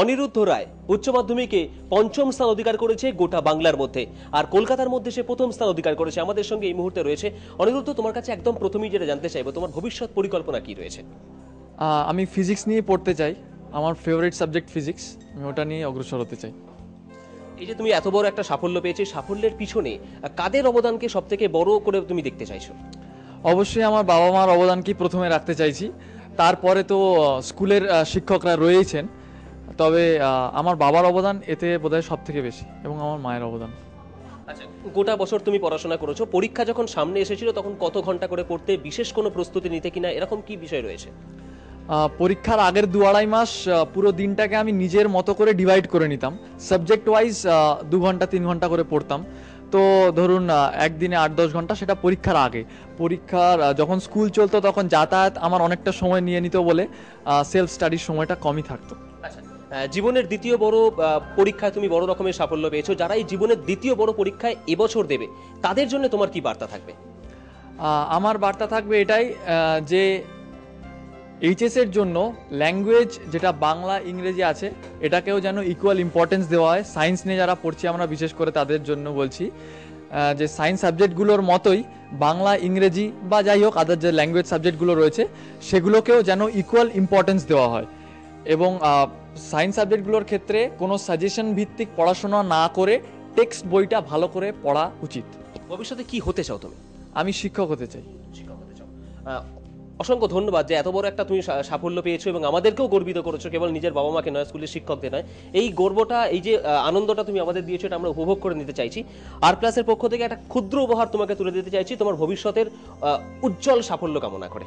অনিরুদ্ধ রায় উচ্চ মাধ্যমিকে পঞ্চম স্থান অধিকার করেছে গোটা বাংলার মধ্যে, আর কলকাতার মধ্যে সে প্রথম স্থান অধিকার করেছে। আমাদের সঙ্গে এই মুহূর্তে রয়েছে অনিরুদ্ধ। তোমার কাছে একদম প্রথমেই যেটা জানতে চাইবো, তোমার ভবিষ্যৎ পরিকল্পনা কি রয়েছে? আমি ফিজিক্স নিয়ে পড়তে চাই। আমার ফেভারিট সাবজেক্ট ফিজিক্স, আমি ওটা নিয়ে অগ্রসর হতে চাই। এই যে তুমি এত বড় একটা সাফল্য পেয়েছো, সাফল্যের পিছনে কাদের অবদানকে সব থেকে বড় করে তুমি দেখতে চাইছো? অবশ্যই আমার বাবা মার অবদানকেই প্রথমে রাখতে চাইছি, তারপরে তো স্কুলের শিক্ষকরা রয়েছেন, তবে আমার বাবার অবদান এতে বোধহয় সব থেকে বেশি, এবং আমার মায়ের অবদান। আচ্ছা, গোটা বছর তুমি পড়াশোনা করেছো, পরীক্ষা যখন সামনে এসেছিল তখন কত ঘন্টা করে পড়তে, বিশেষ কোনো প্রস্তুতি নিতে কিনা, এরকম কি বিষয় রয়েছে? পরীক্ষার আগের 2-2.5 মাস পুরো দিনটাকে আমি নিজের মতো করে ডিভাইড করে নিতাম। সাবজেক্ট ওয়াইজ 2 ঘন্টা 3 ঘন্টা করে পড়তাম। তো ধরুন একদিনে 8-10 ঘন্টা, সেটা পরীক্ষার আগে। পরীক্ষার যখন স্কুল চলতো তখন যাতায়াত আমার অনেকটা সময় নিয়ে নিত বলে সেলফ স্টাডির সময়টা কমই থাকতো। আচ্ছা, জীবনের দ্বিতীয় বড় পরীক্ষায় তুমি বড় রকমের সাফল্য পেয়েছো। যারা এই জীবনের দ্বিতীয় বড় পরীক্ষায় এবছর দেবে, তাদের জন্য তোমার কি বার্তা থাকবে? আমার বার্তা থাকবে এটাই, যে এইচএসের জন্য ল্যাঙ্গুয়েজ যেটা বাংলা ইংরেজি আছে, এটাকেও যেন ইকুয়াল ইম্পর্টেন্স দেওয়া হয়। সায়েন্স নিয়ে যারা পড়ছি আমরা বিশেষ করে তাদের জন্য বলছি, যে সায়েন্স সাবজেক্টগুলোর মতোই বাংলা ইংরেজি বা যাই হোক আদার যে ল্যাঙ্গুয়েজ সাবজেক্টগুলো রয়েছে সেগুলোকেও যেন ইকুয়াল ইম্পর্টেন্স দেওয়া হয়। এবং সায়েন্স সাবজেক্টগুলোর ক্ষেত্রে কোনো সাজেশন ভিত্তিক পড়াশোনা না করে টেক্সট বইটা ভালো করে পড়া উচিত। ভবিষ্যতে কি হতে চাও তুমি? আমি শিক্ষক হতে চাই। শিক্ষক হতে চাও। অসংখ্য ধন্যবাদ যে এত বড় একটা তুমি সাফল্য পেয়েছো এবং আমাদেরকেও গর্বিত করেছো, কেবল নিজের বাবা মাকে নয়, স্কুলের শিক্ষকদের নয়। এই গর্বটা, এই যে আনন্দটা তুমি আমাদের দিয়েছো, এটা আমরা উপভোগ করে নিতে চাইছি। আর প্লাসের পক্ষ থেকে একটা ক্ষুদ্র উপহার তোমাকে তুলে দিতে চাইছি, তোমার ভবিষ্যতের উজ্জ্বল সাফল্য কামনা করে।